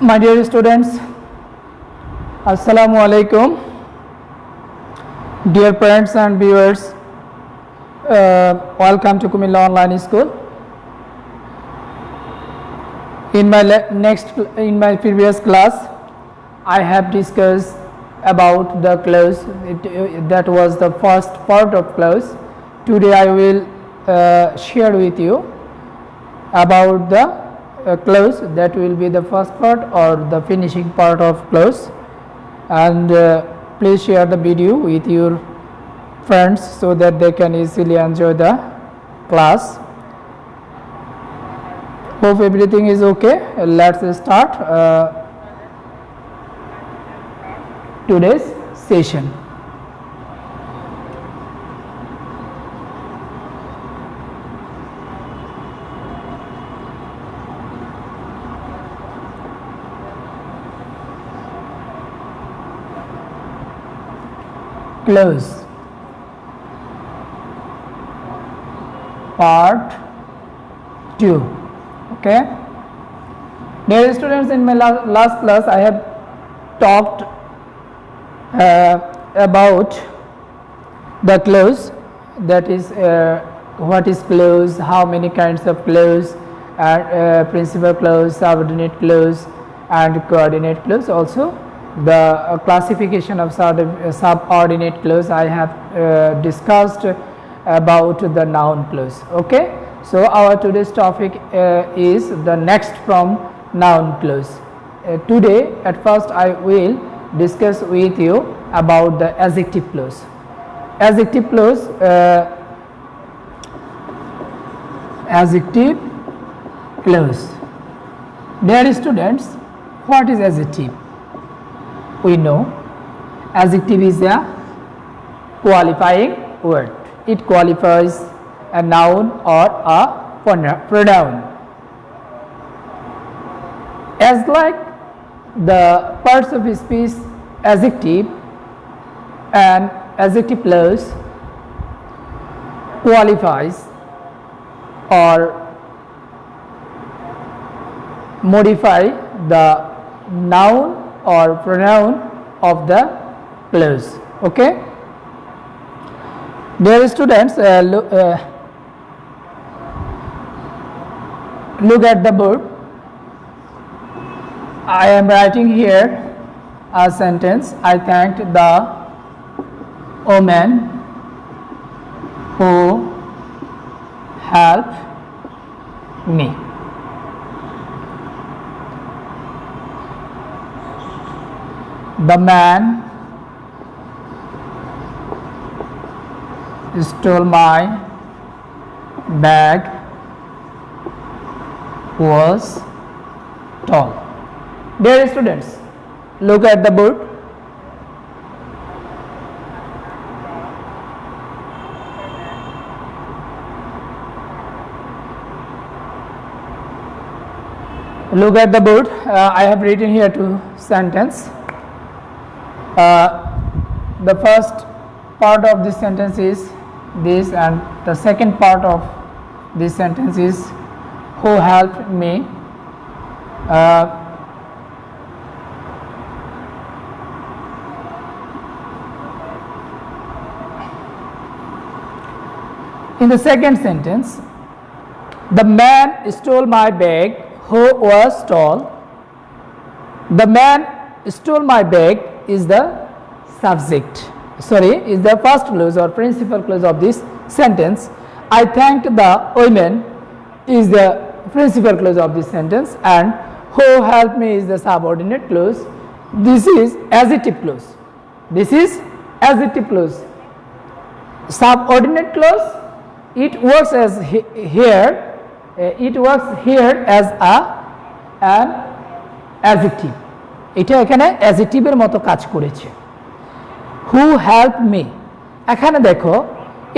My dear students, Assalamu alaikum. Dear parents and viewers, welcome to Kumilla Online School. In my previous class, I have discussed about the clause. That was the first part of clause. Today I will share with you about the clause that will be the first part or the finishing part of clause, and please share the video with your friends so that they can easily enjoy the class. Hope everything is okay. Let's start today's session. Clause part 2. Okay, dear students, in my last class I have talked about the clause, that is what is clause, how many kinds of clause, principal clause, subordinate clause and coordinate clause. Also the classification of subordinate clause I have discussed about the noun clause. Okay, so our today's topic is the next from noun clause. Today at first I will discuss with you about the adjective clause. Adjective clause, adjective clause. Dear students, what is adjective? We know adjective is a qualifying word. It qualifies a noun or a pronoun. As like the parts of speech, adjective and adjective clause qualifies or modify the noun or pronoun of the clause. Okay, dear students, look at the board. I am writing here a sentence. I thanked the woman who helped me. The man stole my bag was tall. Dear students, look at the board. Look at the board. I have written here two sentences. The first part of this sentence is this, and the second part of this sentence is who helped me. In the second sentence, the man stole my bag who was tall. The man stole my bag is the subject, is the first clause or principal clause of this sentence. I thanked the woman is the principal clause of this sentence, and who helped me is the subordinate clause. This is adjective clause. This is adjective clause. Subordinate clause, it works as here. It works here as an adjective. এটা এখানে অ্যাডজেক্টিভের মতো কাজ করেছে। হু help me, এখানে দেখো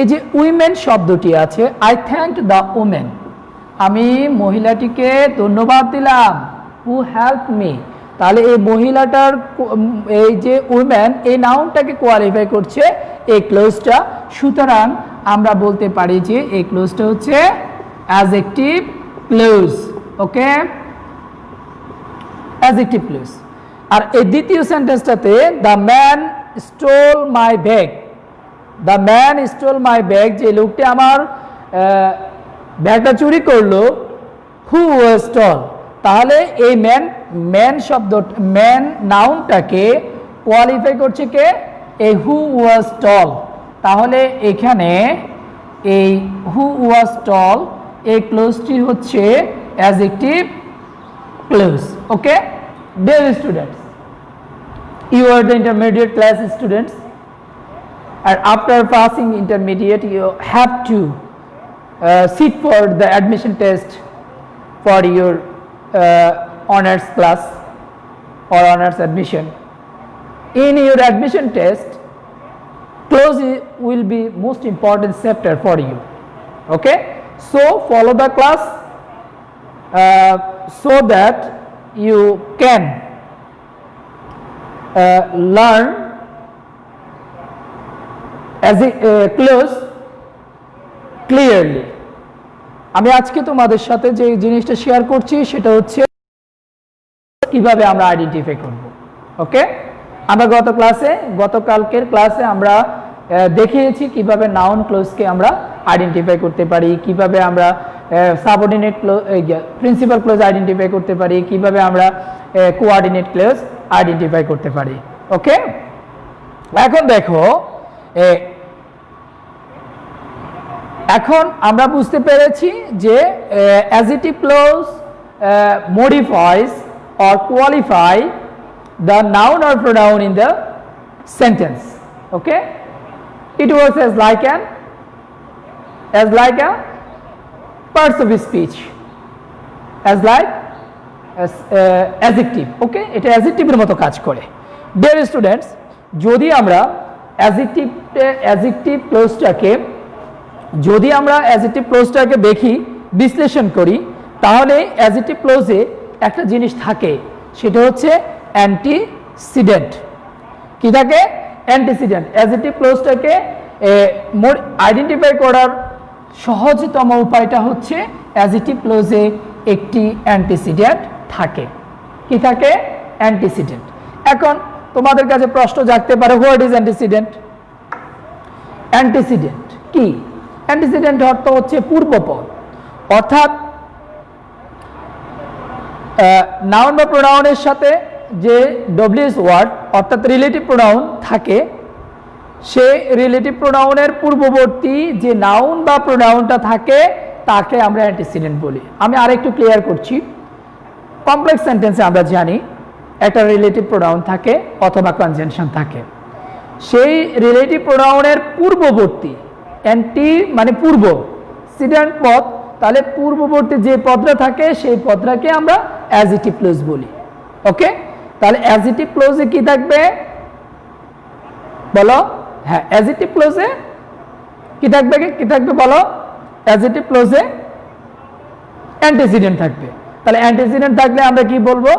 এই যে women শব্দটি আছে, আই থ্যাঙ্কড দ্য ওমেন, আমি মহিলাটিকে ধন্যবাদ দিলাম। হু হেল্প মি, তাহলে এই মহিলাটার এই যে উইমেন এই নাউনটাকে কোয়ালিফাই করছে এই ক্লোজটা। সুতরাং আমরা বলতে পারি যে এই ক্লোজটা হচ্ছে adjective clause. Okay, adjective clause. আর এই দ্বিতীয় সেন্টেন্সটাতে the man stole my bag, the man stole my bag, যে লোকটি আমার ব্যাগটা চুরি করলো, হু ওয়াজ টল, তাহলে এই ম্যান শব্দ, ম্যান নাউনটাকে কোয়ালিফাই করছে কে? এই হু ওয়াজ টল। তাহলে এখানে এই হু ওয়াজ টল এই ক্লোজটি হচ্ছে adjective clause. Okay dear students, you are the intermediate class students, and after passing intermediate you have to sit for the admission test for your honors class or honors admission. In your admission test, close will be most important chapter for you. Okay, so follow the class so that you can learn as a close clearly. আমি আজকে তোমাদের সাথে যে জিনিসটা share করছি সেটা হচ্ছে কিভাবে আমরা আইডেন্টিফাই করব। ওকে, আমরা গতকালকের ক্লাসে আমরা দেখিয়েছি কিভাবে নাউন ক্লোজকে আমরা আইডেন্টিফাই করতে পারি, কিভাবে আমরা সাবঅর্ডিনেট প্রিন্সিপাল ক্লোজ আইডেন্টিফাই করতে পারি, কিভাবে আমরা কোঅর্ডিনেট ক্লোজ আইডেন্টিফাই করতে পারি। ওকে, এখন দেখো, এখন আমরা বুঝতে পেরেছি যে adjective clause modifies or qualify the noun or pronoun in the sentence. Okay, it works as like a parts of speech, as adjective. Okay, এটা adjective এর মতো কাজ করে। Dear students, যদি আমরা adjective ক্লোজটাকে দেখি, বিশ্লেষণ করি, তাহলে adjective ক্লোজে একটা জিনিস থাকে, সেটা হচ্ছে অ্যান্টিসিডেন্ট। কি থাকে? অ্যান্টিসিডেন্ট। অ্যাডজেক্টিভ ক্লোজটাকে আইডেন্টিফাই করার সহজতম উপায়টা হচ্ছে অ্যাডজেক্টিভ ক্লোজে একটি অ্যান্টিসিডেন্ট থাকে। কি থাকে? অ্যান্টিসিডেন্ট। এখন তোমাদের কাছে প্রশ্ন জাগতে পারে, হোয়াট ইজ অ্যান্টিসিডেন্ট? অ্যান্টিসিডেন্ট কি? অ্যান্টিসিডেন্ট অর্থ হচ্ছে পূর্বপদ, অর্থাৎ নাউন বা প্রোনাউনের সাথে যে ডব্লিউএস ওয়ার্ড অর্থাৎ রিলেটিভ প্রোনাউন থাকে, সে রিলেটিভ প্রোনাউনের পূর্ববর্তী যে নাউন বা প্রোনাউনটা থাকে তাকে আমরা অ্যান্টিসিডেন্ট বলি। আমি আরেকটু ক্লিয়ার করছি। কমপ্লেক্স সেন্টেন্সে আমরা জানি একটা রিলেটিভ প্রোনাউন থাকে অথবা কনজাংশন থাকে, সেই রিলেটিভ প্রোনাউনের পূর্ববর্তী, অ্যান্টি মানে পূর্ব, সিডেন্ট পদ, তাহলে পূর্ববর্তী যে পদটা থাকে সেই পদটাকে আমরা অ্যাডজেক্টিভ ক্লোজ বলি। ওকে, তাহলে অ্যাডজেক্টিভ ক্লোজে কি থাকবে বলো? হ্যাঁ, অ্যাডজেক্টিভ ক্লোজে কি থাকবে বলো? অ্যাডজেক্টিভ ক্লোজে অ্যান্টিসিডেন্ট থাকবে। তাহলে অ্যান্টিসিডেন্ট থাকলে আমরা কি বলবো?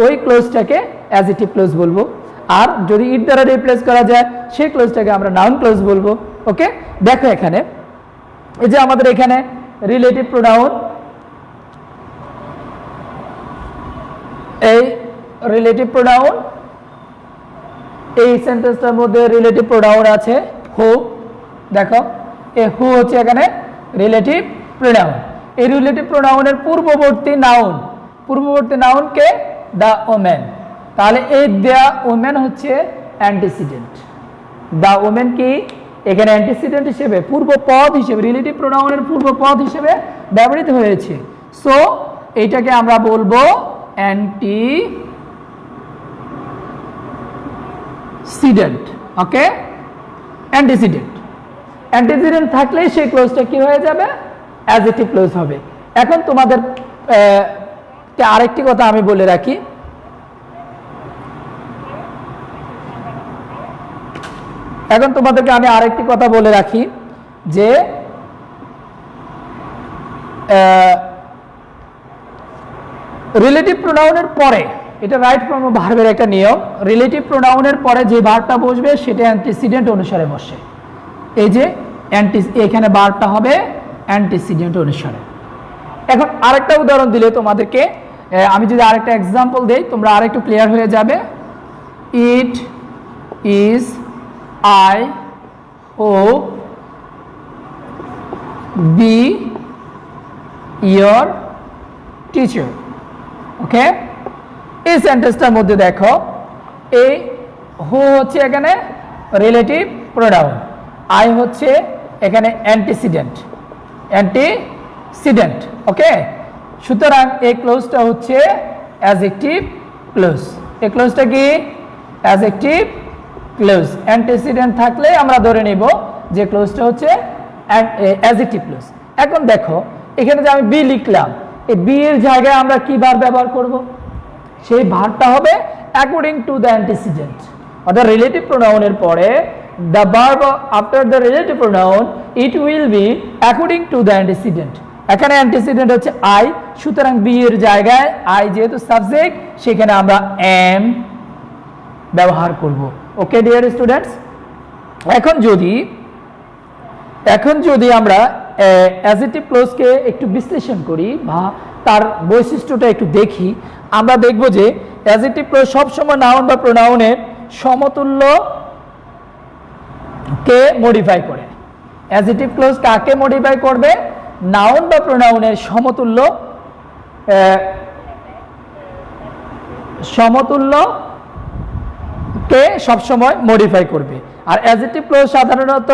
ওই ক্লোজটাকে অ্যাডজেক্টিভ ক্লোজ বলবো। আর যদি ইট দ্বারা রিপ্লেস করা যায় সেই ক্লোজটাকে আমরা নাউন ক্লোজ বলবো। ওকে, দেখো এখানে এই যে আমাদের এখানে রিলেটিভ প্রোনাউন, এই রিলেটিভ প্রোনাউন, এই সেন্টেন্সটার মধ্যে রিলেটিভ প্রোনাউন আছে হু। দেখো এই হু হচ্ছে এখানে রিলেটিভ প্রোনাউন। এই রিলেটিভ প্রোনাউনের পূর্ববর্তী নাউনকে দ্য ওমেন, তাহলে এই দ্য ওমেন হচ্ছে অ্যান্টিসিডেন্ট। দ্য ওমেন কি এখানে অ্যান্টিসিডেন্ট হিসেবে, পূর্বপদ হিসেবে, রিলেটিভ প্রোনাউনের পূর্বপদ হিসেবে ব্যবহৃত হয়েছে। সো এইটাকে আমরা বলবো অ্যান্টিসিডেন্ট। ওকে, অ্যান্টিসিডেন্ট থাকলে সেই ক্লোজটা কি হয়ে যাবে? অ্যাডজেক্টিভ ক্লোজ হবে। এখন তোমাদের আরেকটি কথা আমি বলে রাখি, যে রিলেটিভ প্রোনাউনের পরে, এটা রাইট ফর্ম অফ ভার্বের একটা নিয়ম, রিলেটিভ প্রোনাউনের পরে যে ভার্বটা বসবে সেটা অ্যান্টিসিডেন্ট অনুসারে বসে। এই যে এখানে ভার্বটা হবে অ্যান্টিসিডেন্ট অনুসারে। এখন আরেকটা উদাহরণ দিলে তোমাদেরকে আমি যদি আরেকটা एग्जांपल দেই তোমরা আরেকটু ক্লিয়ার হয়ে যাবে it is I hope be your teacher okay এই সেন্টেন্সটার মধ্যে দেখো এই হু হচ্ছে এখানে রিলেটিভ প্রোনাউন আই হচ্ছে এখানে অ্যান্টিসিডেন্ট ওকে সুতরাং এই ক্লোজটা হচ্ছে অ্যাডজেক্টিভ ক্লোজ এই ক্লোজটা কি অ্যাডজেক্টিভ ক্লোজ অ্যান্টিসিডেন্ট থাকলে আমরা ধরে নেব যে ক্লোজটা হচ্ছে অ্যাডজেক্টিভ ক্লোজ এখন দেখো এখানে যে আমি বি লিখলাম এই বি এর জায়গায় আমরা কি ভার্ব ব্যবহার করব সেই ভার্বটা হবে অ্যাকর্ডিং টু দ্য অ্যান্টিসিডেন্ট অর্থাৎ রিলেটিভ প্রোনাউনের পরে the verb after the relative pronoun it will be according to the antecedent এখানে অ্যান্টিসিডেন্ট হচ্ছে আই সুতরাং বি এর জায়গায় আই যেহেতু সাবজেক্ট সেখানে আমরা am ব্যবহার করব ওকে ডিয়ার স্টুডেন্টস এখন যদি আমরা অ্যাডজেক্টিভ ক্লোজকে একটু বিশ্লেষণ করি বা তার বৈশিষ্ট্যটা একটু দেখি আমরা দেখব যে অ্যাডজেক্টিভ ক্লোজ সবসময় নাউন বা প্রোনাউনের সমতুল্য কে মডিফাই করে অ্যাডজেক্টিভ ক্লোজ কাকে মডিফাই করবে নাউন বা প্রোনাউনের সমতুল্য কে সবসময় মডিফাই করবে আর অ্যাডজেক্টিভ ক্লোজ সাধারণত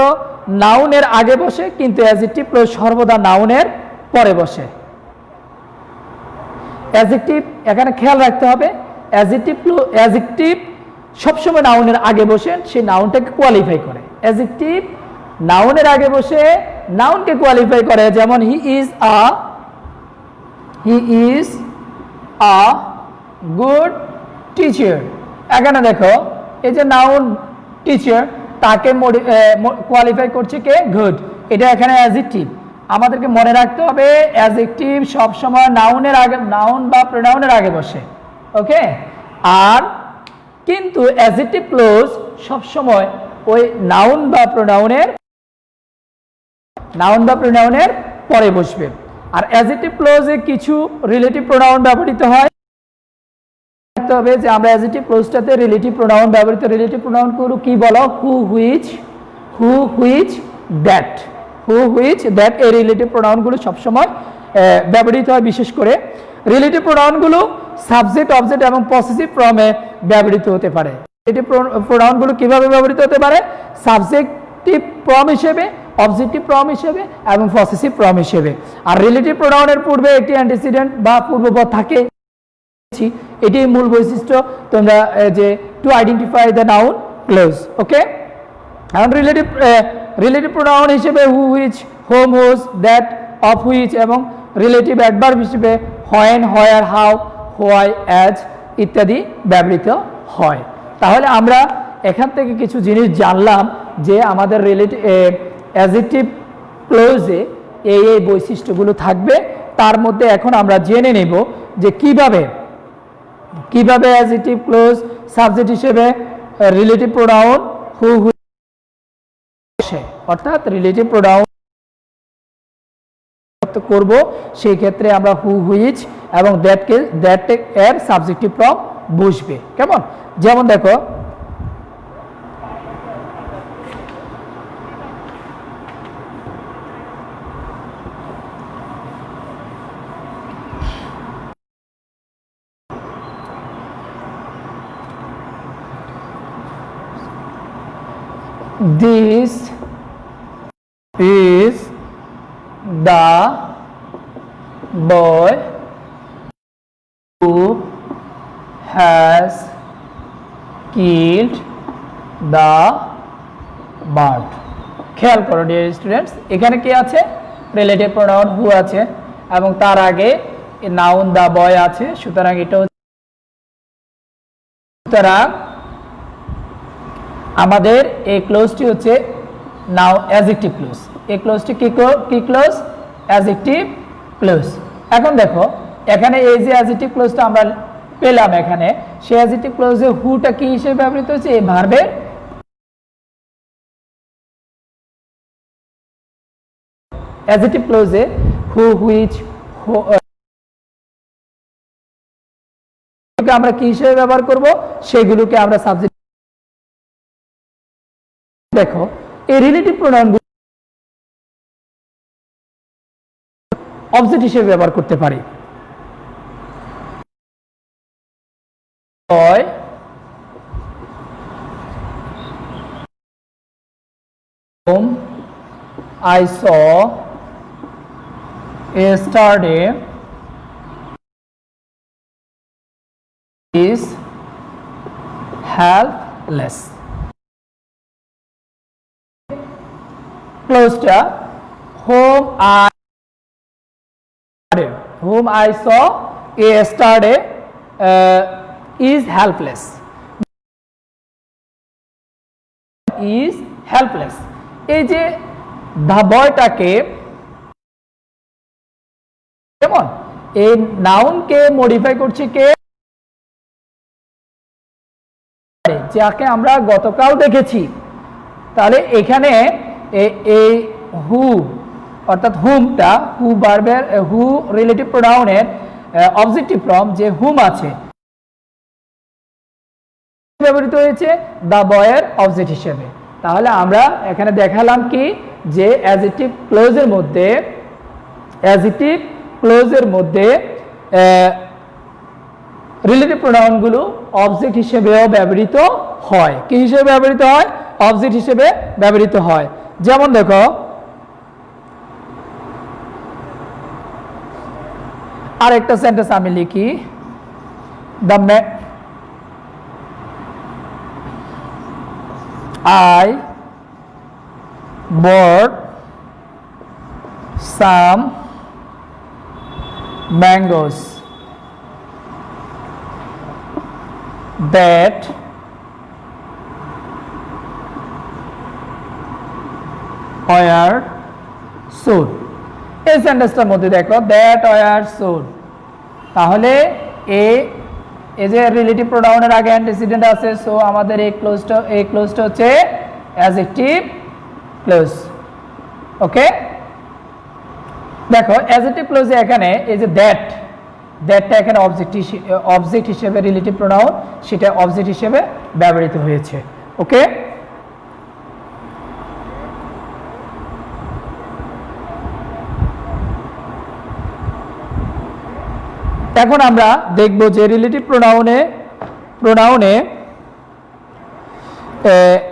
নাউনের আগে বসে কিন্তু অ্যাডজেক্টিভ ক্লোজ সর্বদা নাউনের পরে বসে অ্যাডজেক্টিভ এখানে খেয়াল রাখতে হবে অ্যাডজেক্টিভ সবসময় নাউনের আগে বসে সেই নাউনটাকে কোয়ালিফাই করে অ্যাডজেক্টিভ নাউনের আগে বসে নাউনকে কোয়ালিফাই করে যেমন he is a good teacher এখানে দেখো এই যে নাউন টিচার তাকে কোয়ালিফাই করছে কে গুড এটা এখানে অ্যাডজেক্টিভ আমাদেরকে মনে রাখতে হবে অ্যাডজেক্টিভ সবসময় নাউনের আগে নাউন বা প্রোনাউনের আগে বসে ওকে আর কিন্তু অ্যাডজেক্টিভ ক্লোজ সবসময় ওই নাউন বা প্রোনাউনের পরে বসবে আর অ্যাডজেক্টিভ ক্লোজে কিছু রিলেটিভ প্রোনাউন ব্যবহৃত হয় রাখতে হবে যে আমরা অ্যাডজেক্টিভ ক্লোজটাতে রিলেটিভ প্রোনাউন ব্যবহৃত রিলেটিভ প্রোনাউনগুলো কি বলো হু হুইচ দ্যাট এই রিলেটিভ প্রোনাউনগুলো সবসময় ব্যবহৃত হয় বিশেষ করে রিলেটিভ প্রোনাউনগুলো সাবজেক্ট অবজেক্ট এবং পসেসিভ ফর্মে ব্যবহৃত হতে পারে রিলেটিভ প্রোনাউনগুলো কিভাবে ব্যবহৃত হতে পারে সাবজেক্টিভ ফর্ম হিসেবে অবজেক্টিভ ফর্ম হিসেবে এবং পসেসিভ ফর্ম হিসেবে আর রিলেটিভ প্রোনাউনের পূর্বে একটি অ্যান্টিসিডেন্ট বা পূর্বপদ থাকে এটি মূল বৈশিষ্ট্য তোমরা যে to identify the noun clause okay এখন রিলেটিভ প্রোনাউন হিসেবে who which whom whose that of which এবং রিলেটিভ অ্যাডভার্ব হিসেবে when where how why as ইত্যাদি ব্যবহৃত হয় তাহলে আমরা এখান থেকে কিছু জিনিস জানলাম যে আমাদের অ্যাডজেক্টিভ ক্লোজে এই বৈশিষ্ট্যগুলো থাকবে তার মধ্যে এখন আমরা জেনে নেব যে কিভাবে অ্যাডজেক্টিভ ক্লোজ সাবজেক্ট হিসেবে রিলেটিভ প্রোনাউন হু অর্থাৎ রিলেটিভ প্রোনাউন করব সেই ক্ষেত্রে আমরা হু হুইচ এবং দ্যাট এর সাবজেক্টিভ ফর্ম বসবে কেমন যেমন দেখো This is the boy who has killed the bird. খেয়াল করো ডিয়ার স্টুডেন্টস এখানে কি আছে রিলেটিভ প্রোনাউন হু আছে এবং তার আগে নাউন দা বয় আছে সুতরাং এটা সুতরাং আমাদের এই ক্লোজটি হচ্ছে নাও অ্যাডজেক্টিভ ক্লোজ এই ক্লোজটি কি ক্লোজ অ্যাডজেক্টিভ ক্লোজ এখন দেখো এখানে এই যে অ্যাডজেক্টিভ ক্লোজটা আমরা পেলাম এখানে সেই অ্যাডজেক্টিভ ক্লোজে হুটা কি হিসেবে ব্যবহৃত হচ্ছে এই ভার্বের অ্যাডজেক্টিভ ক্লোজে হু হুইচ আমরা কি হিসেবে ব্যবহার করব, সেগুলোকে আমরা সাবজেক্ট। দেখো এই রিলেটিভ প্রোনাউনগুলো অবজেক্ট হিসেবে ব্যবহার করতে পারি। I saw yesterday is helpless. Close to whom I saw yesterday is helpless. Is helpless. এই যে the boyটাকে কেমন এই নাউনকে মডিফাই করছে কে, যাকে আমরা গতকাল দেখেছি। তাহলে এখানে এই হু অর্থাৎ হুমটা হু ভার্বের হু রিলেটিভ প্রোনাউনের অবজেক্টিভ ফর্ম যে হুম আছে ব্যবহৃত হয়েছে দা বয়ের অবজেক্ট হিসেবে। তাহলে আমরা এখানে দেখালাম কি যে অ্যাডজেক্টিভ ক্লোজের মধ্যে রিলেটিভ প্রোনাউনগুলো অবজেক্ট হিসেবেও ব্যবহৃত হয়। কি হিসেবে ব্যবহৃত হয়? অবজেক্ট হিসেবে ব্যবহৃত হয়। যেমন দেখো আরেকটা সেন্টেন্স আমি লিখি, I bought some mangoes that were sold. এই সেন্টেন্সটার মধ্যে দেখো that were sold, তাহলে এই যে রিলেটিভ প্রোনাউনের আগে অ্যান্টিসিডেন্ট আছে, সো আমাদের এই ক্লোজটা হচ্ছে অ্যাডজেক্টিভ ক্লোজ। ওকে, দেখো অ্যাডজেক্টিভ ক্লোজে এখানে এই যে দ্যাটটা এখানে অবজেক্ট হিসেবে রিলেটিভ প্রোনাউন, সেটা অবজেক্ট হিসেবে ব্যবহৃত হয়েছে। ওকে, এখন আমরা দেখব যে রিলেটিভ প্রোনাউনে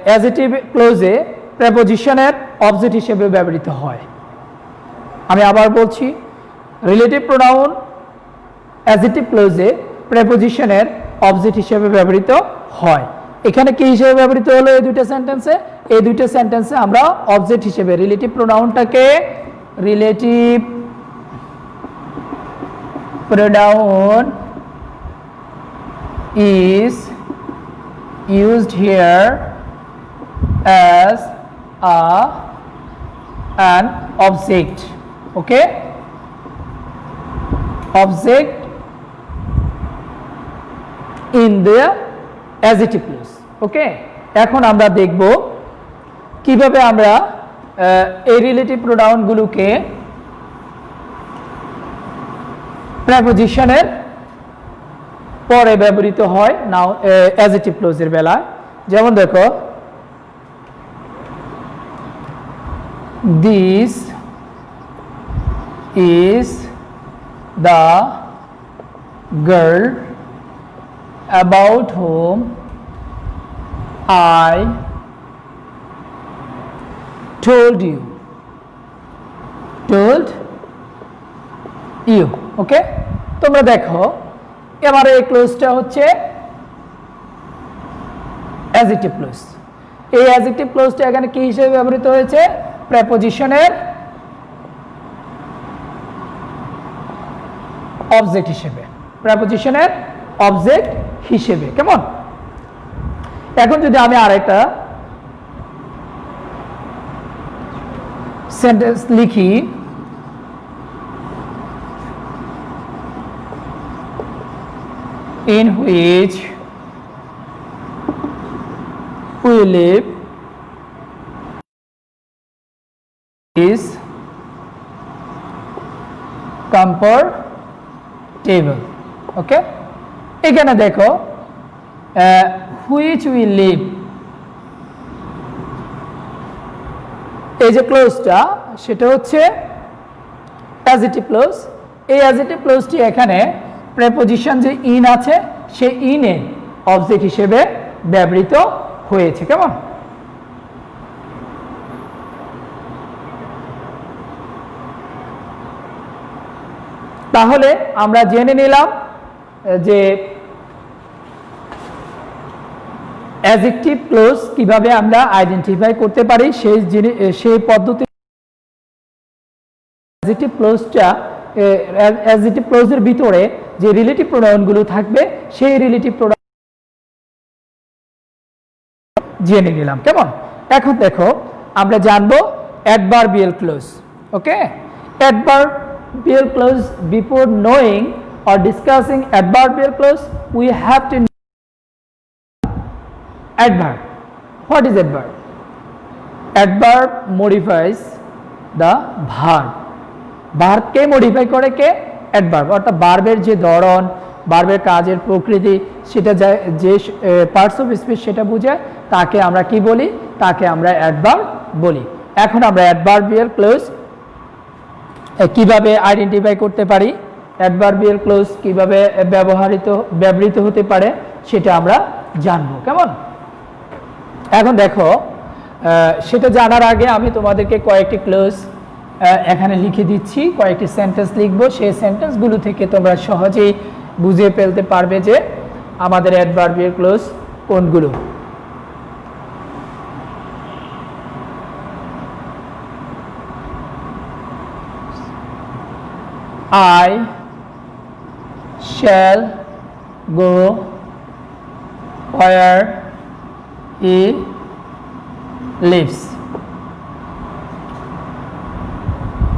অ্যাডজেক্টিভ ক্লোজে প্রেপোজিশনের অবজেক্ট হিসেবে ব্যবহৃত হয়। আমি আবার বলছি, রিলেটিভ প্রোনাউন অ্যাডজেক্টিভ ক্লোজে প্রেপোজিশনের অবজেক্ট হিসেবে ব্যবহৃত হয়। এখানে কি হিসেবে ব্যবহৃত হলো এই দুইটা সেন্টেন্সে আমরা অবজেক্ট হিসেবে রিলেটিভ প্রোনাউনটাকে relative pronoun is used here as an object. Okay, object in the adjective clause. Okay, এখন আমরা দেখব কিভাবে আমরা এই রিলেটিভ প্রোনাউনগুলোকে প্রেপোজিশনের পরে ব্যবহৃত হয় নাউন অ্যাডজেক্টিভ ক্লোজের বেলায়। যেমন দেখো this is the girl about whom I told you. Okay, তোমরা দেখো এবার এই ক্লোজটা হচ্ছে অ্যাডজেক্টিভ ক্লোজ। এই অ্যাডজেক্টিভ ক্লোজটা এখানে কি হিসেবে ব্যবহৃত হয়েছে? প্রেপোজিশনের অবজেক্ট হিসেবে। কেমন? এখন যদি আমি আরেকটা সেন্টেন্স লিখি, in which we live is comfortable. Okay, এখানে দেখো হুইচ উই লিভ, এই যে ক্লোজটা সেটা হচ্ছে অ্যাডজেক্টিভ ক্লোজ। এই অ্যাডজেক্টিভ ক্লোজটি এখানে প্রেপোজিশন যে ইন আছে সেই ইনে অবজেক্ট হিসেবে ব্যবহৃত হয়েছে। কেমন? তাহলে আমরা জেনে নিলাম যে অ্যাডজেক্টিভ ক্লোজ কিভাবে আমরা আইডেন্টিফাই করতে পারি, সেই পদ্ধতি। অ্যাডজেক্টিভ ক্লোজটা অ্যাডজেক্টিভ ক্লোজের ভিতরে যে রিলেটিভ প্রোনাউনগুলো থাকবে সেই রিলেটিভ প্রোনাউন জেনে নিলাম। কেমন? এখন দেখো আমরা জানবো adverbial clause. Okay, adverbial close, before knowing or discussing adverbial clause we have to know adverb. What is adverb? Adverb modifies the verb. Verb K modify করে? কে? অ্যাডভার্ব। অর্থাৎ ভার্বের যে ধরন, ভার্বের কাজের প্রকৃতি, সেটা যে পার্টস অফ স্পিচ সেটা বোঝায়, তাকে আমরা কি বলি? তাকে আমরা অ্যাডভার্ব বলি। এখন আমরা অ্যাডভার্বিয়াল ক্লোজ কিভাবে আইডেন্টিফাই করতে পারি, অ্যাডভার্বিয়াল ক্লোজ কিভাবে ব্যবহৃত হতে পারে সেটা আমরা জানবো। কেমন? এখন দেখো সেটা জানার আগে আমি তোমাদেরকে কয়েকটি ক্লোজ এখানে লিখে দিচ্ছি, কয়েকটি সেন্টেন্স লিখবো। সেই সেন্টেন্সগুলো থেকে তোমরা সহজেই বুঝে ফেলতে পারবে যে আমাদের অ্যাডভার্বিয়াল ক্লোজ কোনগুলো। I shall go where he lives.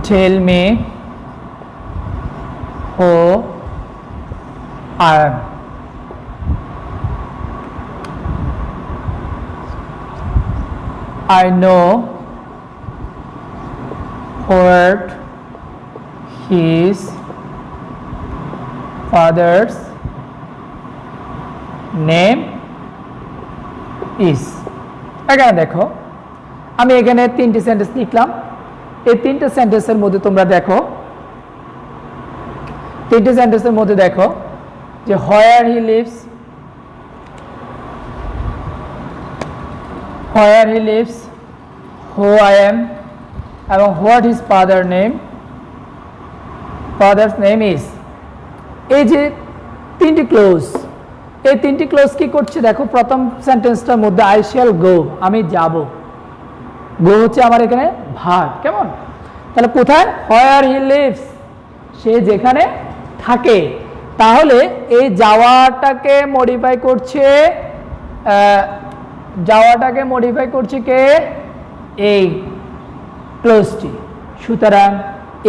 Tell me who I am. I know what his father's name is. এখানে দেখো আমি এখানে তিনটি সেন্টেন্স লিখলাম। এই তিনটে সেন্টেন্সের মধ্যে তোমরা দেখো, তিনটে সেন্টেন্সের মধ্যে দেখো যে where he lives, where he lives, who I am এবং what his father's name is। এই যে তিনটি ক্লোজ, এই তিনটি ক্লোজ কি করছে দেখো। প্রথম সেন্টেন্সটার মধ্যে I shall go, আমি যাব। গো হচ্ছে আমার এখানে ভার্ব। কেমন? তাহলে কোথায়? where he lives, সে যেখানে থাকে। তাহলে এই যাওয়াটাকে মডিফাই করছে কে? এই ক্লোজটি। সুতরাং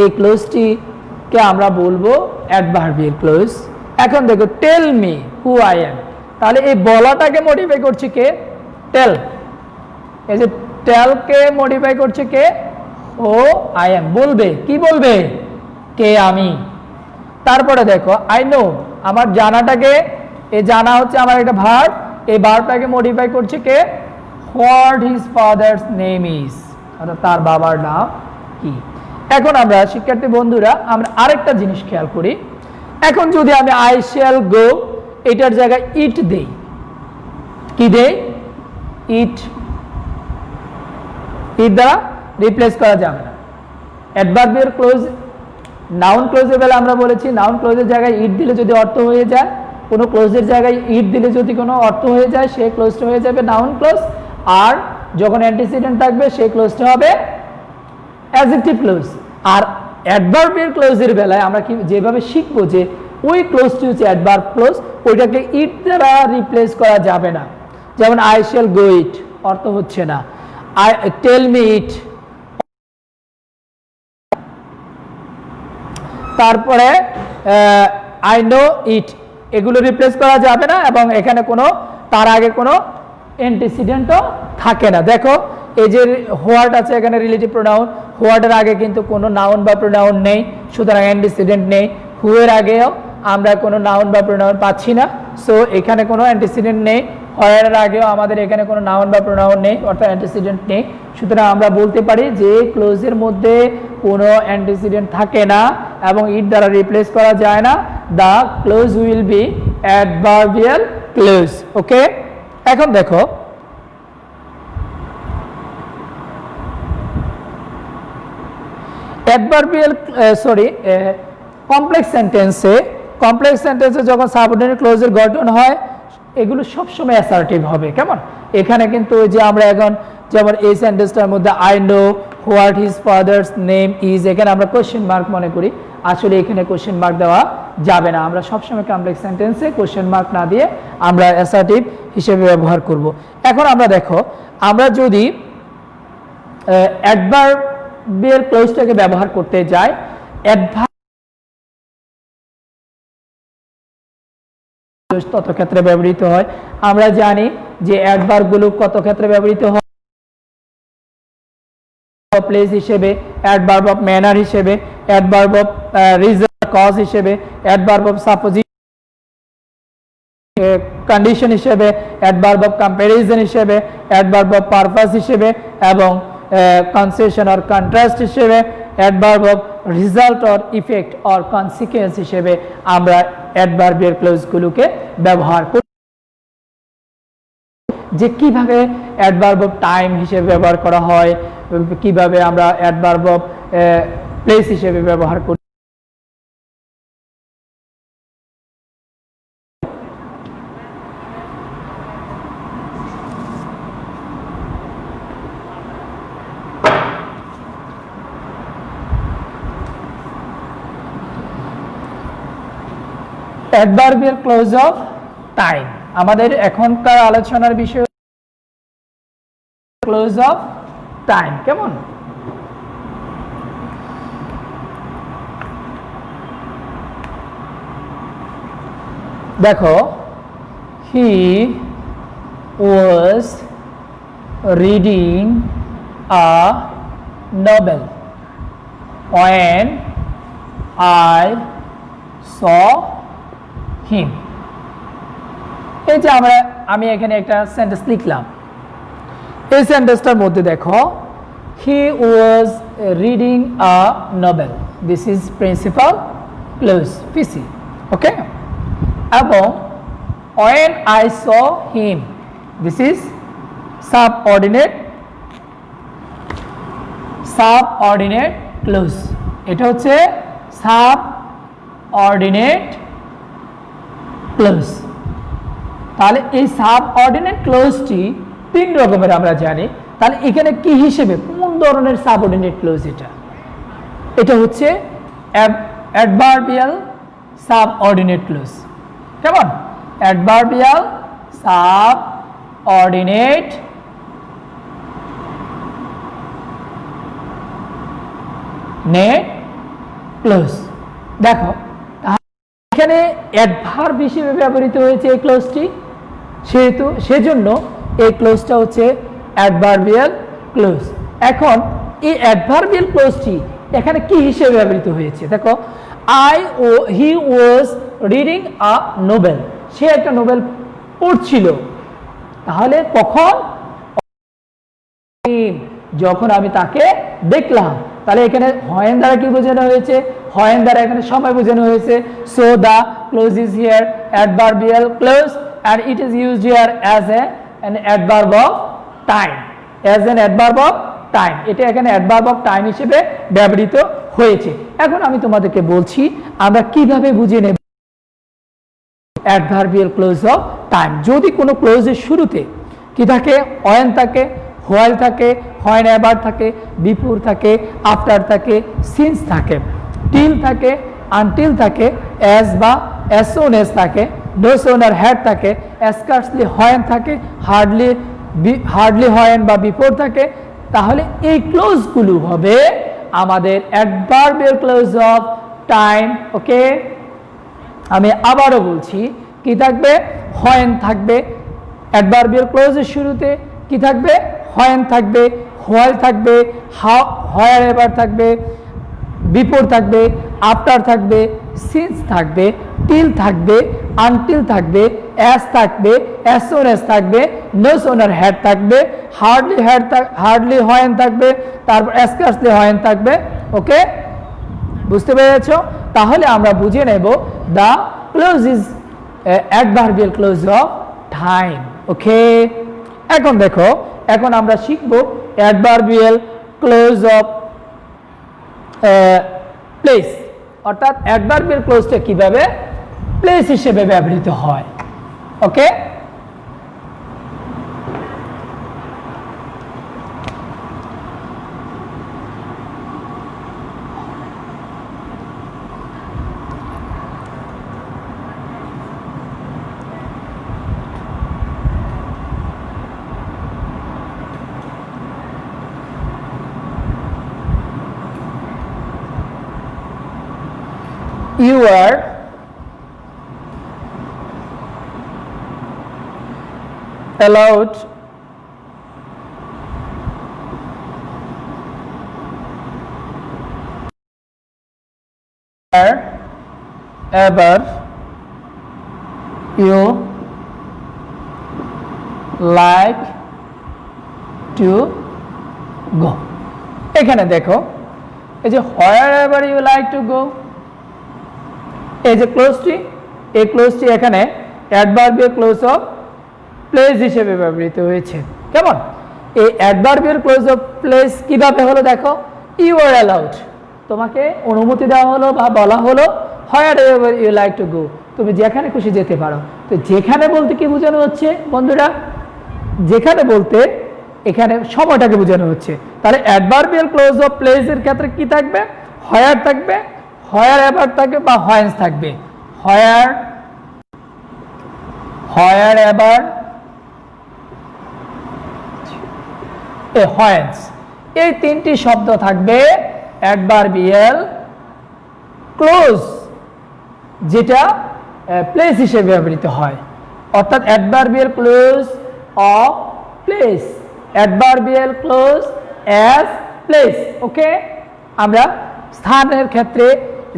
এই ক্লোজটিকে আমরা বলবো অ্যাডভার্বিয়াল ক্লোজ। এখন দেখো tell me who I am, তাহলে এই বলাটাকে মডিফাই করছে কে? টেল। এই যে টেলকে মডিফাই করছে কে? ও আই এম। বলবে কি? বলবে কে? আমি। তারপরে দেখো আই নো, আমার জানাটাকে, এই জানা হচ্ছে আমার একটা ভার্ব, এই ভার্বটাকে মডিফাই করছে কে? What his father's name is, অর্থাৎ তার বাবার নাম কি। এখন আমরা শিক্ষার্থী বন্ধুরা আমরা আরেকটা জিনিস খেয়াল করি। এখন যদি আমি আই শ্যাল গো এটার জায়গায় ইট দেই, কি দেই? ইট। ইট দ্বারা রিপ্লেস করা যাবে না। অ্যাডভার্বিয়াল ক্লোজ, নাউন ক্লোজের বেলা আমরা বলেছি নাউন ক্লোজের জায়গায় ইট দিলে যদি অর্থ হয়ে যায়, কোনো ক্লোজের জায়গায় ইট দিলে যদি কোনো অর্থ হয়ে যায়, সেই ক্লোজটা হয়ে যাবে নাউন ক্লোজ। আর যখন অ্যান্টিসিডেন্ট থাকবে সেই ক্লোজটা হবে অ্যাডজেক্টিভ ক্লোজ। আর অ্যাডভার্বিয়াল ক্লোজের বেলায় আমরা কি যেভাবে শিখবো যে ওই ক্লোজটি হচ্ছে অ্যাডভার্ব ক্লোজ, ওইটাকে ইট দ্বারা রিপ্লেস করা যাবে না। যেমন আই শ্যাল গো ইট অর্থ হচ্ছে না, আই টেল মি ইট। তারপরে আই নো ইট, এগুলো রিপ্লেস করা যাবে না এবং এখানে কোনো তার আগে কোনো অ্যান্টিসিডেন্টও থাকে না। দেখো এই যে হোয়াট আছে এখানে রিলেটিভ প্রোনাউন, হোয়াটের আগে কিন্তু কোনো নাউন বা প্রোনাউন নেই, সুতরাং অ্যান্টিসিডেন্ট নেই। হু এর আগেও আমরা কোনো নাউন বা প্রোনাউন পাচ্ছি না। সো এখানে কোনো অ্যান্টিসিডেন্ট নেই, হোয়ার এর আগেও আমাদের এখানে কোনো নাউন বা প্রোনাউন নেই, অর্থাৎ অ্যান্টিসিডেন্ট নেই। সুতরাং আমরা বলতে পারি যে ক্লোজের মধ্যে কোনো অ্যান্টিসিডেন্ট থাকে না এবং ইট দ্বারা রিপ্লেস করা যায় না। The clause will be adverbial clause. Okay, এখন দেখো অ্যাডভার্বিয়াল কমপ্লেক্স সেন্টেন্সে যখন সাবঅর্ডিনেট ক্লোজের গঠন হয় এগুলো সবসময় অ্যাসার্টিভ হবে। কেমন, এখানে কিন্তু যে আমরা এখন যেমন এই সেন্টেন্সটার মধ্যে I know what his father's name is, এখানে আমরা কোশ্চেন মার্ক মনে করি, আসলে এখানে কোশ্চেন মার্ক দেওয়া যাবে না। আমরা সবসময় কমপ্লেক্স সেন্টেন্সে কোশ্চেন মার্ক না দিয়ে আমরা অ্যাসার্টিভ হিসেবে ব্যবহার করব। এখন আমরা দেখো, আমরা যদি অ্যাডভার্বিয়াল ক্লোজটাকে ব্যবহার করতে যাই, কত ক্ষেত্রে ব্যবহৃত হয় আমরা জানি যে অ্যাডভার্বগুলো কত ক্ষেত্রে ব্যবহৃত হয়, প্লেস হিসেবে, অ্যাডভার্ব অফ ম্যানার হিসেবে, অ্যাডভার্ব অফ রিজন কজ হিসেবে, অ্যাডভার্ব অফ সাপোজিশন কন্ডিশন হিসেবে, অ্যাডভার্ব অফ কম্প্যারিজন হিসেবে, অ্যাডভার্ব অফ পারপাস হিসেবে এবং কনসেশন অর কন্ট্রাস্ট হিসেবে, adverb of result or effect or consequence হিসেবে আমরা অ্যাডভার্বিয়াল ক্লোজগুলোকে ব্যবহার করি। যে কিভাবে অ্যাডভার্ব অফ টাইম হিসেবে ব্যবহার করা হয়, কিভাবে আমরা অ্যাডভার্ব অফ প্লেস হিসেবে ব্যবহার করি। অ্যাডভার্বিয়াল ক্লোজ অফ টাইম, আমাদের এখনকার আলোচনার বিষয় ক্লোজ অফ টাইম। কেমন, দেখো, he was reading a novel when I saw him। এই যে আমি এখানে একটা সেন্টেন্স লিখলাম, এই সেন্টেন্সটার মধ্যে দেখো he was reading a novel, this is principal clause PC. Okay, এবং when I saw him, this is subordinate clause, এটা হচ্ছে সাবঅর্ডিনেট ক্লোজ। তাহলে এই সাবঅর্ডিনেট ক্লোজটি তিন রকমের আমরা জানি। তাহলে এখানে কি হিসেবে, কোন ধরনের সাবঅর্ডিনেট ক্লোজ এটা হচ্ছে অ্যাডভার্বিয়াল সাবঅর্ডিনেট ক্লোজ। কেমন, অ্যাডভার্বিয়াল সাবঅর্ডিনেট ক্লোজ। দেখো এখানে অ্যাডভার্ব হিসেবে ব্যবহৃত হয়েছে এই ক্লোজটি, সেজন্য এই ক্লোজটা হচ্ছে অ্যাডভার্বিয়াল ক্লোজ। এখন এই অ্যাডভার্বিয়াল ক্লোজটি এখানে কি হিসেবে ব্যবহৃত হয়েছে, দেখো he was reading a Nobel, সে একটা নোবেল পড়ছিল। তাহলে কখন, যখন আমি তাকে দেখলাম। তাহলে এখানে when দ্বারা কি বোঝানো হয়েছে, when দ্বারা এখানে সময় বোঝানো হয়েছে। So the clause is here adverbial clause and it is used here as an adverb of time, as an adverb of time। এটা এখানে adverb of time হিসেবে ব্যবহৃত হয়েছে। এখন আমি তোমাদেরকে বলছি আমরা কিভাবে বুঝে নেব adverbial clause of time। যদি কোনো ক্লোজের শুরুতে কি থাকে, when থাকে, while থাকে, whenever থাকে, before থাকে, after থাকে, since থাকে, till থাকে, until থাকে, as বা as soon as থাকে, no sooner had থাকে, scarcely when থাকে, hardly when বা before থাকে, তাহলে এই ক্লোজগুলো হবে আমাদের অ্যাডভার্বিয়াল ক্লোজ অফ টাইম। ওকে, আমি আবারও বলছি, কি থাকবে, when থাকবে অ্যাডভার্বিয়াল ক্লোজের শুরুতে, কি থাকবে, when থাকবে, while থাকবে, wherever থাকবে, before থাকবে, after থাকবে, সিন্স থাকবে, টিল থাকবে, আনটিল থাকবে, অ্যাজ থাকবে, অ্যাজ সুন অ্যাজ থাকবে, নো সুনার হ্যাড থাকবে, হার্ডলি হয়েন থাকবে, তারপর স্কার্সলি হয়েন থাকবে। ওকে, বুঝতে পেরেছো? তাহলে আমরা বুঝে নেব the clause is adverbial clause of time. Okay, এখন দেখো, এখন আমরা শিখব অ্যাডভার্বিয়াল ক্লোজ অফ প্লেস, অর্থাৎ অ্যাডভার্বিয়াল ক্লোজটা কিভাবে প্লেস হিসেবে ব্যবহৃত হয়। ওকে, you are allowed wherever you like to go। এখানে দেখো, এই যে wherever you like to go, এই যে ক্লোজটি, এই ক্লোজটি এখানে অ্যাডভার্বিয়াল ক্লোজ অফ প্লেস হিসেবে ব্যবহৃত হয়েছে। কেমন? এই অ্যাডভার্বিয়াল ক্লোজ অফ প্লেস কিভাবে হলো দেখো, ইউ আর অ্যালাউড, তোমাকে অনুমতি দেওয়া হলো বা বলা হলো wherever you like to go, তুমি যেখানে খুশি যেতে পারো। তো যেখানে বলতে কি বোঝানো হচ্ছে বন্ধুরা? যেখানে বলতে এখানে সময়টাকে বোঝানো হচ্ছে। তাহলে অ্যাডভার্বিয়াল ক্লোজ অফ প্লেসের ক্ষেত্রে কি থাকবে? হোয়ার থাকবে, হোয়ার এভার থাকবে বা হোয়েন্স থাকবে। হোয়ার, হোয়ার এভার, হোয়েন্স, এই তিনটি শব্দ থাকবে অ্যাডভার্বিয়াল ক্লোজ, যেটা প্লেস হিসেবে ব্যবহৃত হয়। অর্থাৎ adverbial clause of place, adverbial clause as place. Okay, আমরা স্থানের ক্ষেত্রে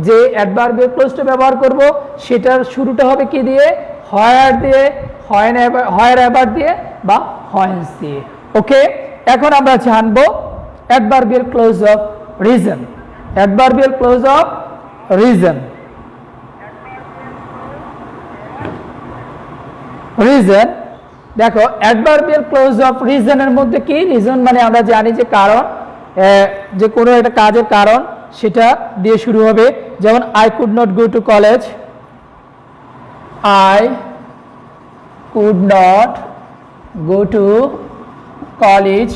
যে অ্যাডভার্বিয়াল ক্লোজটা ব্যবহার করব সেটার শুরুটা হবে কি দিয়ে? হোয়ার দিয়ে, হোয়ার এভার দিয়ে বা হোয়েন্স দিয়ে। ওকে, এখন আমরা জানবো adverbial clause of reason. Adverbial clause of reason, reason দেখো, অ্যাডভার্বিয়াল ক্লোজ অফ রিজনের মধ্যে কি? রিজন মানে আমরা জানি যে কারণ, যে কোনো একটা কাজের কারণ সেটা দিয়ে শুরু হবে। যেমন I could not go to college, I could not go to college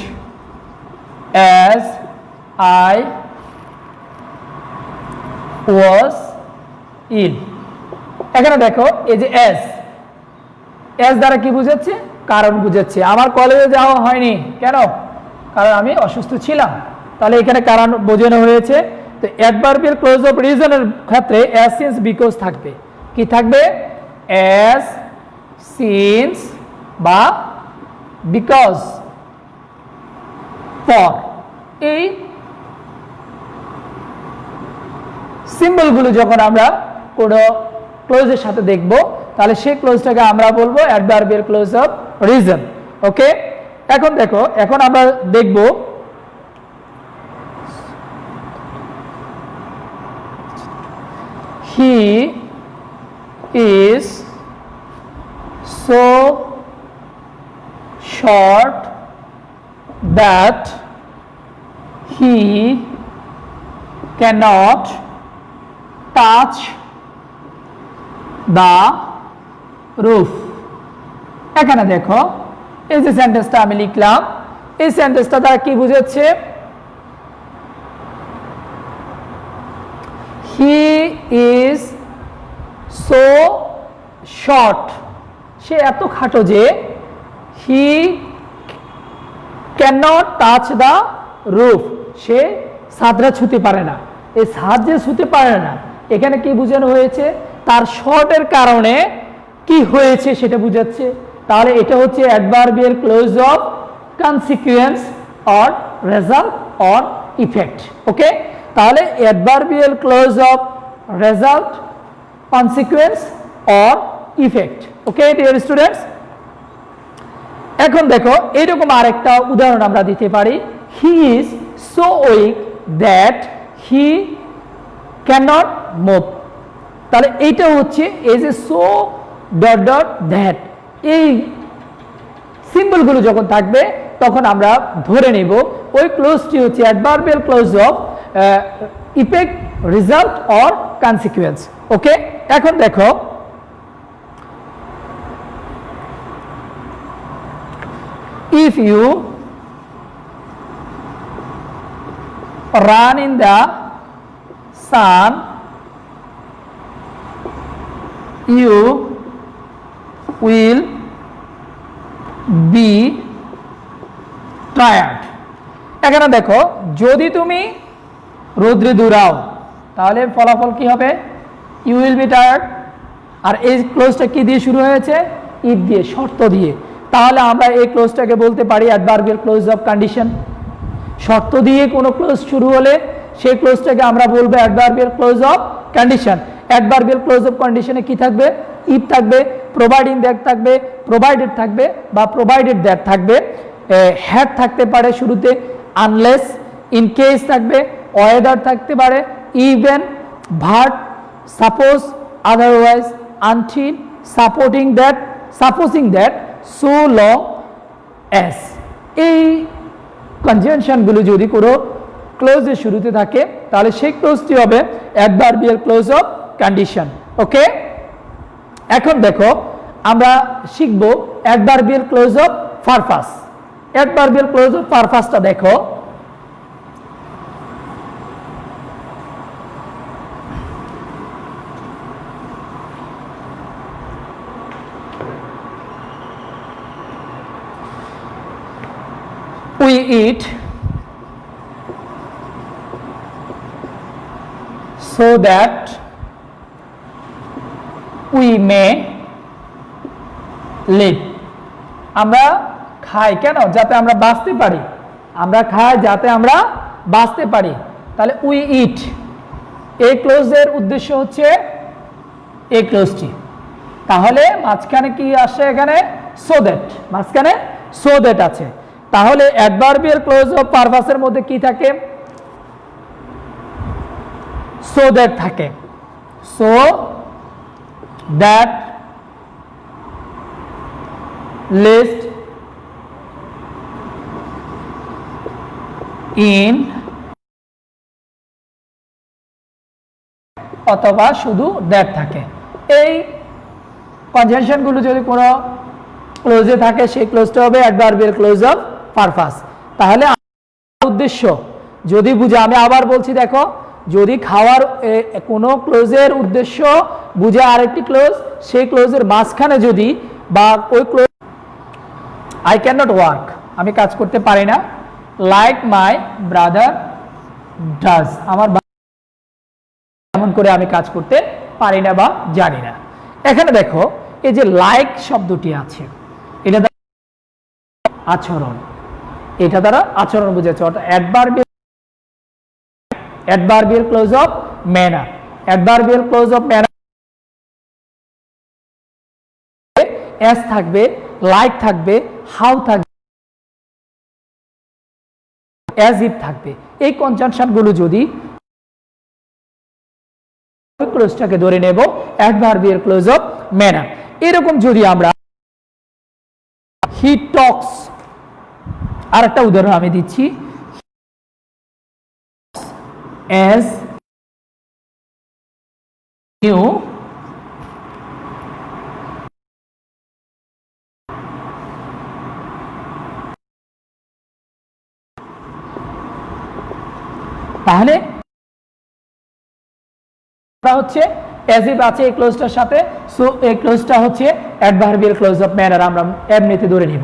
as I was ill. এখানে দেখো, এই যে অ্যাজ, অ্যাজ দ্বারা কি বুঝাচ্ছে? কারণ বুঝাচ্ছে। আমার কলেজে যাওয়া হয়নি কেন? কারণ আমি অসুস্থ ছিলাম। তাহলে এখানে কারণ বোঝানো হয়েছে। তো অ্যাডভার্বিয়াল ক্লোজ অফ রিজনের ক্ষেত্রে অ্যাজ, সিন্স, বিকজ থাকবে। কি থাকবে? অ্যাজ, সিন্স বা বিকজ, ফর। এই সিম্বলগুলো যখন আমরা কোনো ক্লোজের সাথে দেখব তাহলে সেই ক্লোজটাকে আমরা বলবো অ্যাডভার্বিয়াল ক্লোজ অফ রিজন। ওকে, এখন দেখো, এখন আমরা দেখব he is so short that he cannot touch the roof। এখানে দেখো, এই যে সেন্টেন্সটা আমি লিখলাম, এই সেন্টেন্সটা দ্বারা কি বুঝাচ্ছে? he is so short, সে এত খাটো যে he cannot touch the roof, সে ছাদটা ছুঁতে পারে না। এই ছাদ যে ছুঁতে পারে না, এখানে কি বোঝানো হয়েছে? তার শর্টের কারণে কি হয়েছে সেটা বুঝাচ্ছে। তাহলে এটা হচ্ছে adverbial clause of consequence or result or effect. Okay, তাহলে adverbial clause of result consequence or effect. Okay dear students, এখন দেখো এরকম আরেকটা উদাহরণ আমরা দিতে পারি, he is so weak that he cannot move। তাহলে এইটা হচ্ছে is a so dot dot that, এই সিম্বলগুলো যখন থাকবে তখন আমরা ধরে নেব ওই ক্লোজটি হচ্ছে adverbial clause of effect, result or consequence. Okay, এখন দেখো if you run in the sun you will be tired। এখানে দেখো যদি তুমি রোদ্রে দৌড়াও তাহলে ফলাফল কি হবে, you will be tired। আর এই ক্লোজটা কি দিয়ে শুরু হয়েছে, if দিয়ে, শর্ত দিয়ে। তাহলে আমরা এই ক্লোজটাকে বলতে পারি অ্যাডভার্বিয়াল ক্লোজ অফ কন্ডিশন। শর্ত দিয়ে কোনো ক্লোজ শুরু হলে সেই ক্লোজটাকে আমরা বলবো adverbial clause of condition. Adverbial clause of কন্ডিশনে কি থাকবে, ইফ থাকবে, প্রোভাইডিং দ্যাট থাকবে, প্রোভাইডেড থাকবে বা প্রোভাইডেড দ্যাট থাকবে, হ্যাড থাকতে পারে শুরুতে, আনলেস, ইন কেস থাকবে, ওয়েদার থাকতে পারে, even, verb, suppose, otherwise, until, supporting that, supposing that, so long as. এই কনজাংশনগুলো যদি কোনো ক্লোজের শুরুতে থাকে তাহলে সেই ক্লোজটি হবে adverbial clause of condition. Okay, এখন দেখো আমরা শিখব adverbial clause of purpose. Adverbial clause of পারপাসটা দেখো, we eat so that we may live। আমরা খাই কেন, যাতে আমরা বাঁচতে পারি। আমরা খাই যাতে আমরা বাঁচতে পারি। তাহলে we eat, এই ক্লোজের উদ্দেশ্য হচ্ছে এই ক্লোজটি। তাহলে মাঝখানে কি আসে, এখানে so that, মাঝখানে so that আছে। তাহলে অ্যাডভার্বিয়াল ক্লোজ অফ পারপাসের মধ্যে কি থাকে, so that থাকে। so that list in অথবা শুধু দ্যাট থাকে। এই কনজাংশনগুলো যদি কোনো ক্লোজে থাকে সেই ক্লোজটা হবে অ্যাডভার্বিয়াল ক্লোজ অফ পারপাস। তাহলে উদ্দেশ্য যদি বুঝে, আমি আবার বলছি দেখো, যদি খাওয়ার কোনো ক্লোজের উদ্দেশ্য বুঝে আরেকটি ক্লোজ, সেই ক্লোজের মাঝখানে যদি বা ওই close, I can not work, আমি কাজ করতে পারি না, লাইক মাই ব্রাদার ডাজ, আমার এমন করে আমি কাজ করতে পারি না বা জানি না। এখানে দেখো এই যে লাইক শব্দটি আছে, এটা দ্বারা আচরণ, এটা দ্বারা আচরণ বোঝাচ্ছে, অর্থাৎ adverbial clause of manner. Adverbial clause of manner S থাকবে, লাইক থাকবে, হাউ থাকবে, অ্যাজ ইফ থাকবে। এই কনজাংশন গুলো যদি ক্লোজটাকে ধরে নেব অ্যাডভার্বিয়াল ক্লোজ অফ ম্যানার। এরকম যদি আমরা হি টক্স, আর একটা উদাহরণ আমি দিচ্ছি, as you তাহলে হচ্ছে as if আছে এই ক্লোজটার সাথে, সো এই ক্লোজটা হচ্ছে অ্যাডভার্বিয়াল ক্লোজ অফ ম্যানার, আমরা এমনিতে ধরে নিব।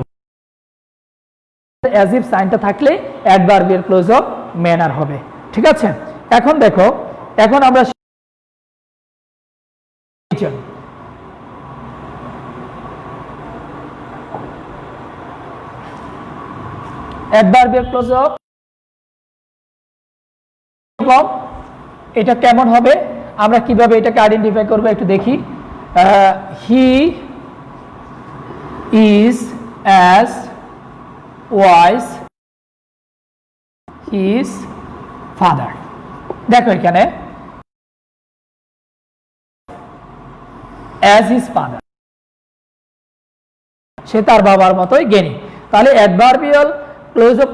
as if সাইনটা থাকলে অ্যাডভার্বিয়াল ক্লোজ অফ ম্যানার হবে। ঠিক আছে, এখন দেখো, এখন আমরা অ্যাডভার্বিয়াল ক্লোজ অফ, এটা কেমন হবে, আমরা কিভাবে এটাকে আইডেন্টিফাই করব একটু দেখি। He is as wise his father. দেখো এখানে অ্যাজ হিজ ফাদার, সে তার বাবার মতোই জ্ঞানী। তাহলে অ্যাডভার্বিয়াল ক্লোজ অফ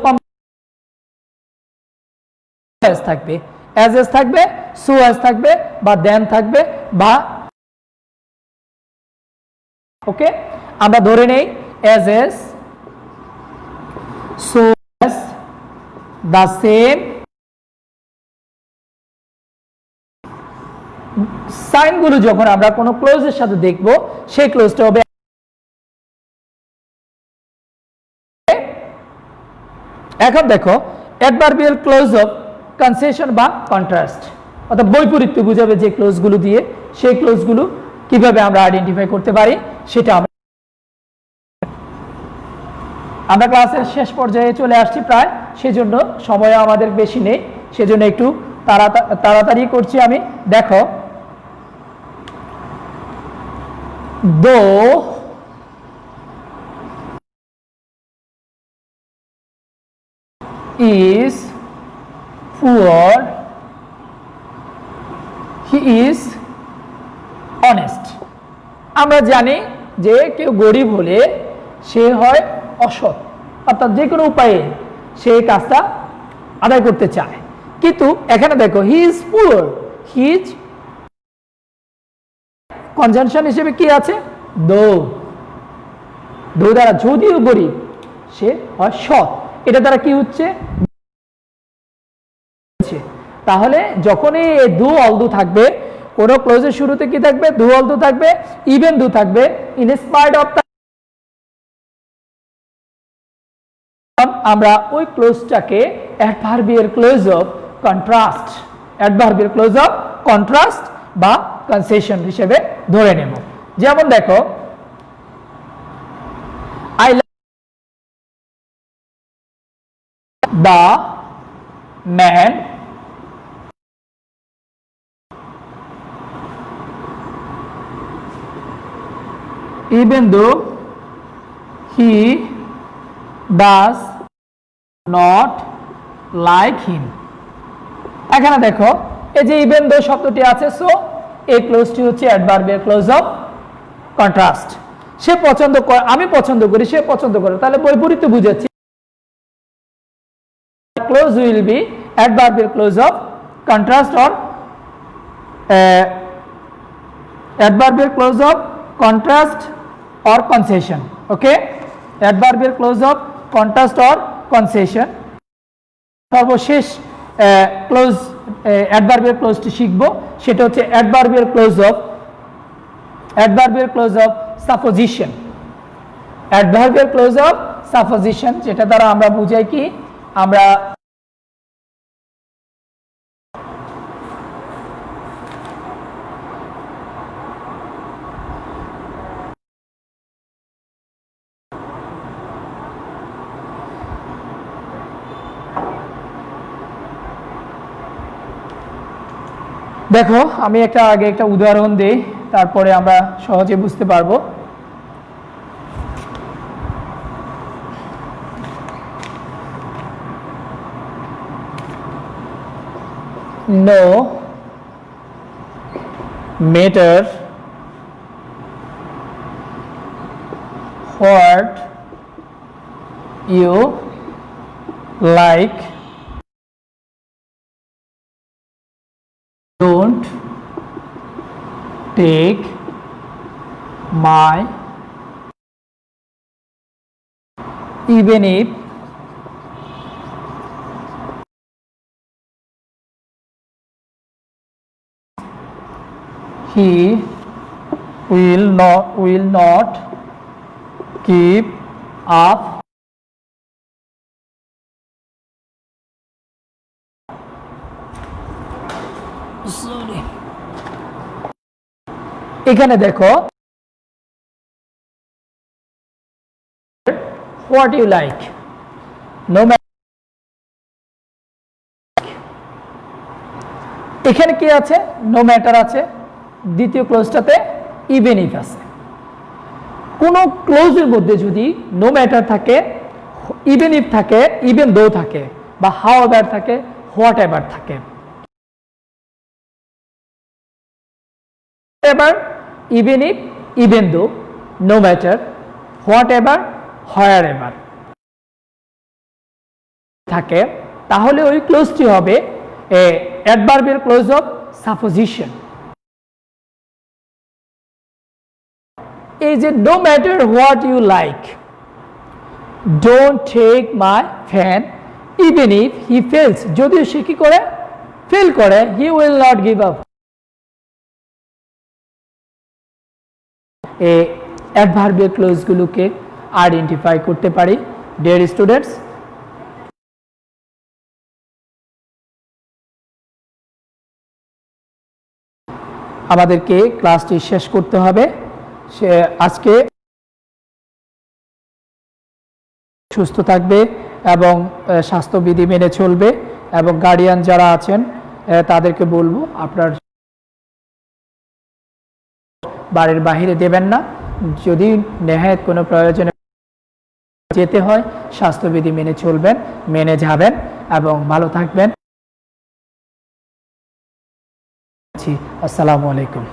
থাকবে, অ্যাজ এস থাকবে, সো অ্যাজ থাকবে, বা দেন থাকবে, বা ওকে আমরা ধরে নেই as as, so as, the same. সাইনগুলো যখন আমরা কোনো ক্লোজের সাথে দেখব সেই ক্লোজটা হবে। এখন দেখো অ্যাডভার্বিয়াল ক্লোজ অফ কনসেশন বা কন্ট্রাস্ট, অর্থাৎ বৈপরীত্য বুঝাবে যে ক্লোজগুলো দিয়ে, সেই ক্লোজগুলো কিভাবে আমরা আইডেন্টিফাই করতে পারি সেটা আমরা ক্লাসের শেষ পর্যায়ে চলে আসছি প্রায়, সেজন্য সময় আমাদের বেশি নেই, সেজন্য একটু তাড়াতাড়ি করছি আমি। দেখো though is poor he is honest। আমরা জানি যে কেউ গরিব হলে সে হয় অসৎ, অর্থাৎ যে কোনো উপায়ে সে কাজটা আদায় করতে চায়। কিন্তু এখানে দেখো he is poor, he is conjunction হিসেবে কি আছে দো, দো দ্বারা যদিও গরিব সে হয় সৎ, এটা দ্বারা কি হচ্ছে, তাহলে যখনই দু অলদু থাকবে, কোন ক্লোজের শুরুতে কি থাকবে, দু অলদু থাকবে, ইভেন দু থাকবে, ইন স্পাইট অফ, আমরা ওই ক্লোজটাকে adverbial clause of contrast, adverbial clause of contrast বা কনসেশন হিসেবে ধরে নেব। যেমন দেখো I like the man even though he does not like him। এখানে দেখো এই যে ইভেন দো শব্দটি আছে, সো এই ক্লোজটি হচ্ছে অ্যাডভার্বিয়াল ক্লোজ অফ কন্ট্রাস্ট। সে পছন্দ করে, আমি পছন্দ করি, সে পছন্দ করে, তাহলে বৈপরীত্য বুঝাচ্ছি। Clause will be adverbial clause of contrast or adverbial clause of contrast or concession। okay, adverbial clause of contrast or concession। সর্বশেষ ক্লোজ অ্যাডভার্বিয়াল ক্লোজটি শিখব, সেটা হচ্ছে adverbial clause of supposition. Adverbial clause of supposition, যেটা দ্বারা আমরা বুঝাই কি, আমরা দেখো আমি আগে একটা উদাহরণ দেই, তারপরে আমরা সহজে বুঝতে পারবো। No matter what you like, don't take my, even if he will not keep up এখানে দেখো what you like, no matter, এখানে কি আছে? নো ম্যাটার আছে, দ্বিতীয় ক্লোজটাতে ইভেন ইফ আছে। কোন ক্লোজের মধ্যে যদি নো ম্যাটার থাকে, ইভেন ইফ থাকে, ইভেন দো থাকে, বা হাউ এভার থাকে, হোয়াট এভার থাকে। এবার even if, even though, no matter, whatever, wherever থাকে, তাহলে ওই ক্লোজটি হবে অ্যাডভার্বিয়াল ক্লোজ অফ সাপোজিশন। এই যে no matter what you like, don't take my fan even if he falls, যদিও সে কি করে? ফেল করে, he will not give up. এই অ্যাডভার্বিয়াল ক্লোজগুলোকে আইডেন্টিফাই করতে পারি। ডিয়ার স্টুডেন্টস, আমাদেরকে ক্লাসটি শেষ করতে হবে। আজকে সুস্থ থাকবে এবং স্বাস্থ্যবিধি মেনে চলবে, এবং গার্ডিয়ান যারা আছেন তাদেরকে বলবো আপনার বাড়ির বাহিরে দেবেন না। যদি নেহায়েত কোনো প্রয়োজনে যেতে হয়, স্বাস্থ্যবিধি মেনে চলবেন, মেনে যাবেন এবং ভালো থাকবেন। আসসালামু আলাইকুম।